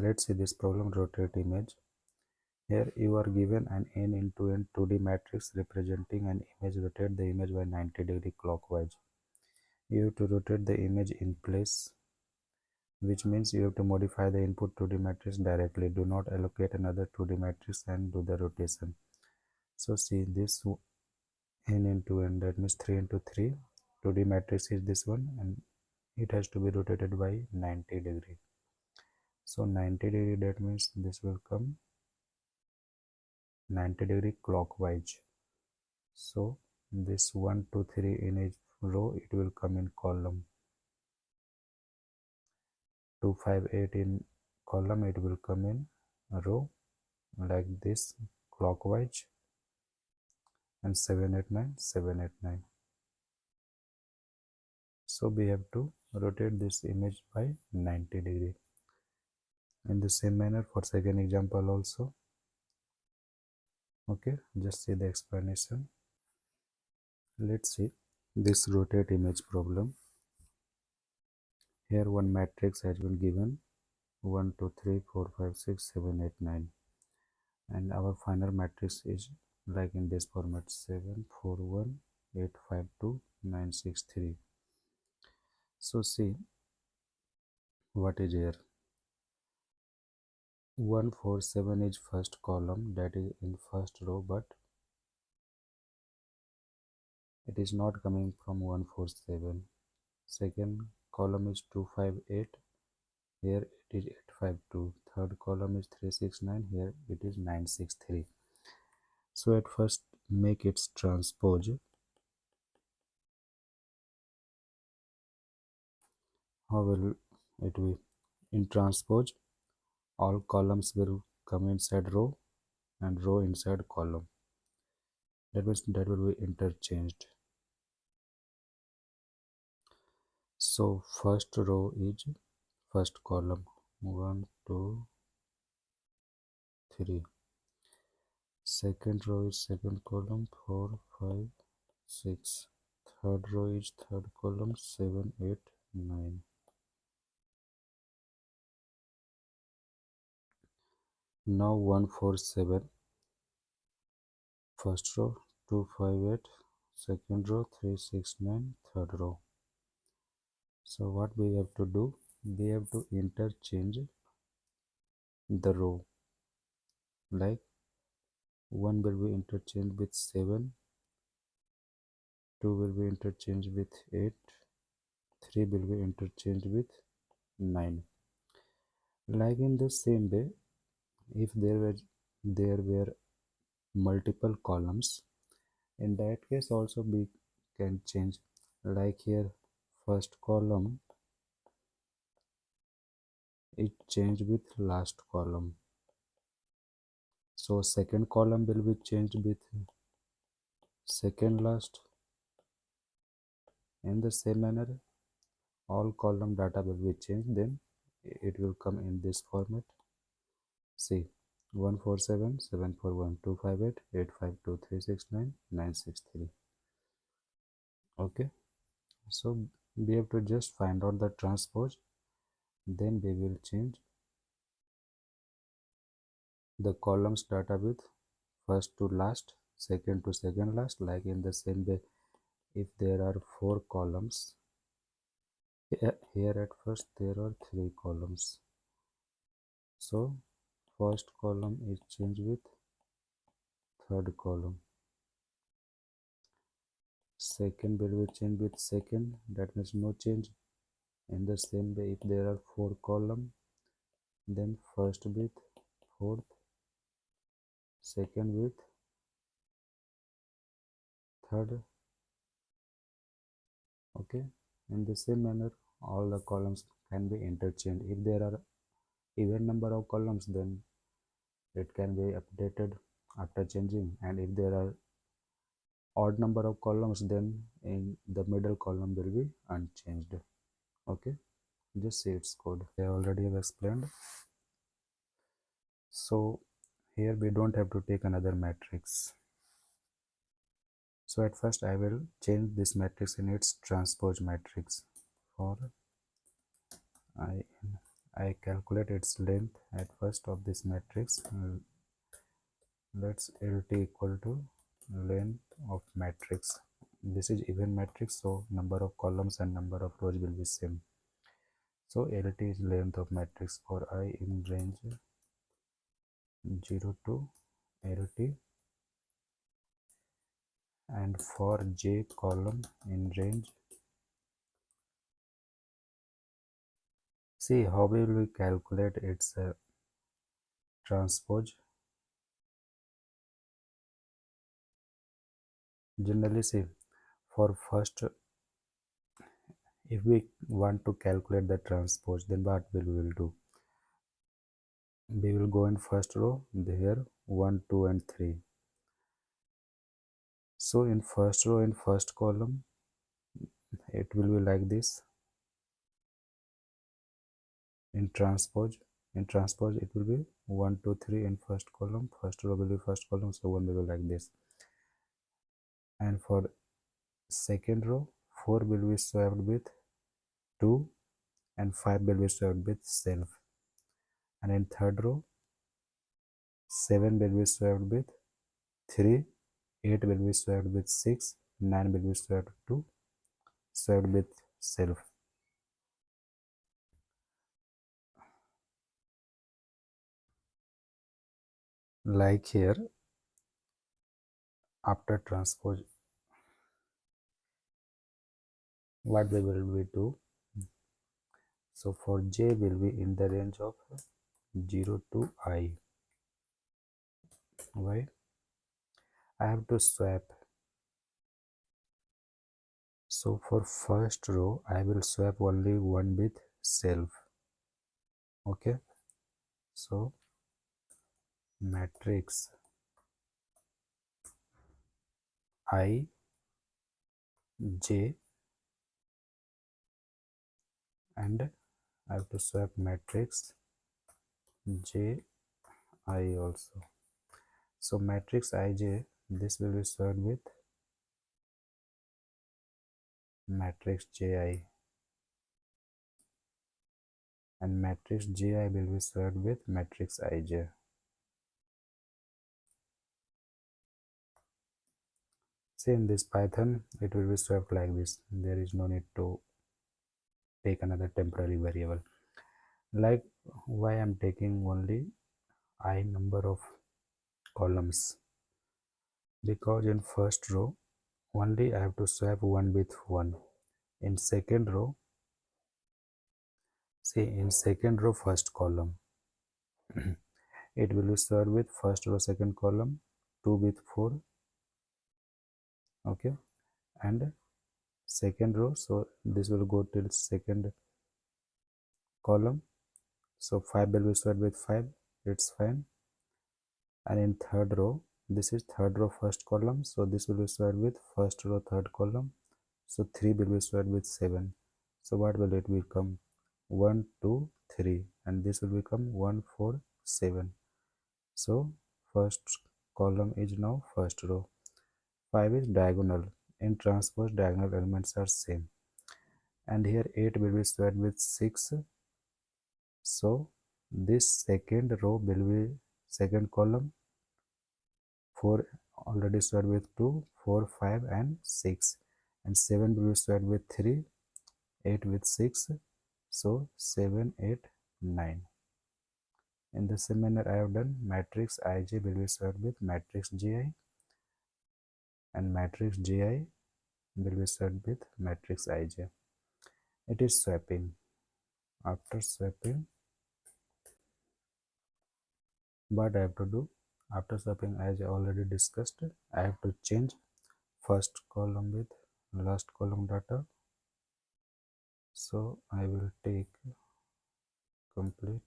Let's see this problem, rotate image. Here you are given an n into n 2D matrix representing an image. Rotate the image by 90° clockwise. You have to rotate the image in place, which means you have to modify the input 2D matrix directly. Do not allocate another 2D matrix and do the rotation. So see this n into n, that means 3 into 3 2D matrix is this one, and it has to be rotated by 90°. So 90°, that means this will come 90° clockwise. So this 1 2 3 in a row, it will come in column. 2 5 8 in column, it will come in a row like this clockwise, and 7 8 9 7 8 9. So we have to rotate this image by 90°. In the same manner for second example also. Okay, just see the explanation. Let's see this rotate image problem. Here one matrix has been given 1 2 3 4 5 6 7 8 9, and our final matrix is like in this format: 7 4 1 8 5 2 9 6 3. So see what is here. 1 4 7 is first column, that is in first row, but it is not coming from 1 4 7. Second column is 2 5 8, here it is 8 5 2. Third column is 3 6 9, here it is 9 6 3. So at first make its transpose. How will it be? In transpose, all columns will come inside row and row inside column. That means that will be interchanged. So first row is first column, 1 2 3. Second row is second column, 4 5 6. Third row is third column, 7 8 9. Now 1 4 7, first row, 2 5 8, second row, 3 6 9, third row. So what we have to do, we have to interchange the row, like 1 will be interchanged with 7, 2 will be interchanged with 8, 3 will be interchanged with 9. Like in the same way, if there were multiple columns, in that case also we can change. Like here, first column it changed with last column, so second column will be changed with second last. In the same manner, all column data will be changed, then it will come in this format. See, 1 4 7 7 4 1 2 5 8 8 5 2 3 6 9 9 6 3. Okay, so we have to just find out the transpose, then we will change the columns data with first to last, second to second last. Like in the same way, if there are 4 columns, here at first there are 3 columns, so first column is changed with third column, second will be changed with second, that means no change. In the same way, if there are 4 columns, then first with fourth, second with third. Okay, in the same manner all the columns can be interchanged. If there are even number of columns, then it can be updated after changing, and if there are odd number of columns, then in the middle column will be unchanged. Okay, just see its code. I already have explained. So here we don't have to take another matrix. So at first I will change this matrix in its transpose matrix for I n I calculate its length at first of this matrix. Let's LT equal to length of matrix. This is even matrix, so number of columns and number of rows will be same. So LT is length of matrix for I in range 0 to LT, and for J column in range. See how will we calculate its transpose. Generally, see, for first, if we want to calculate the transpose, then what we will do? We will go in first row, here 1, 2 and 3. So in first row, in first column, it will be like this. In transpose it will be 1, 2, 3 in first column. First row will be first column, so 1 will be like this. And for second row, 4 will be swapped with 2 and 5 will be swapped with self. And in third row, 7 will be swapped with 3, 8 will be swapped with 6, 9 will be swapped with self. Like here, after transpose, what we will we do? So for J will be in the range of 0 to I. Why? I have to swap. So for first row, I will swap only 1 with self. Okay. So matrix I J, and I have to swap matrix J I also. So matrix Ij, this will be swapped with matrix Ji, and matrix Ji will be swapped with matrix Ij. See, in this Python, it will be swapped like this. There is no need to take another temporary variable. Like, why I'm taking only I number of columns? Because in first row, only I have to swap 1 with 1. In second row, see, in second row, first column, it will be swapped with first row, second column, 2 with 4. Okay. And second row, so this will go till second column, so 5 will be swapped with 5. It's fine. And in third row, this is third row, first column, so this will be swapped with first row, third column, so 3 will be swapped with 7. So what will it become? 1, 2, 3, and this will become 1, 4, 7. So first column is now first row. 5 is diagonal. In transpose, diagonal elements are same. And here 8 will be swapped with 6. So this second row will be second column. 4 already swapped with 2, 4, 5 and 6. And 7 will be swapped with 3, 8 with 6. So 7, 8, 9. In the same manner I have done, matrix Ij will be swapped with matrix Gi, and matrix Gi will be swapped with matrix Ij. It is swapping. After swapping, what I have to do? After swapping, as I already discussed, I have to change first column with last column data. So I will take complete.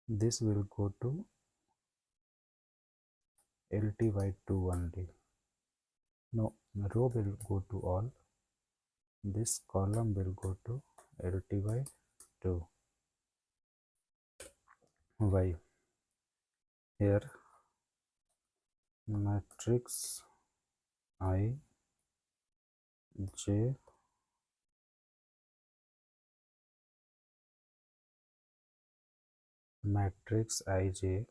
This will go to LT by 2 only. No, row will go to all. This column will go to LT by 2. Why? Here matrix I J matrix ij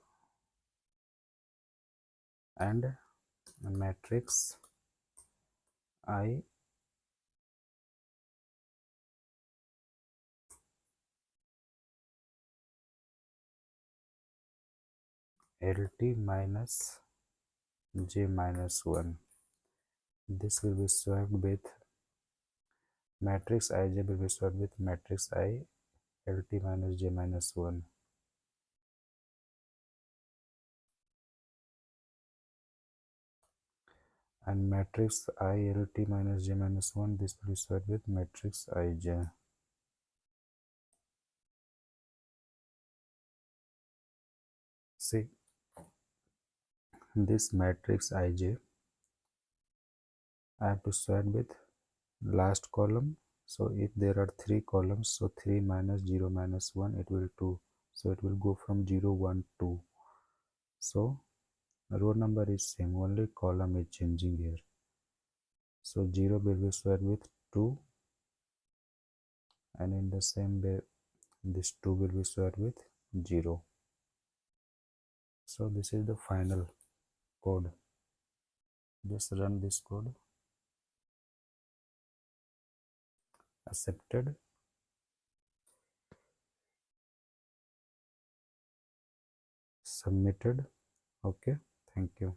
and matrix I lt minus j minus 1. This will be swapped with matrix ij will be swapped with matrix I lt minus j minus 1. And matrix I lt minus j minus 1, this will be swapped with matrix ij. See, this matrix ij I have to swap with last column. So if there are 3 columns, so 3 minus 0 minus 1, it will 2. So it will go from 0 1 2. So row number is same, only column is changing here. So 0 will be swapped with 2, and in the same way this 2 will be swapped with 0. So this is the final code. Just run this code. Accepted. Submitted. Okay, thank you.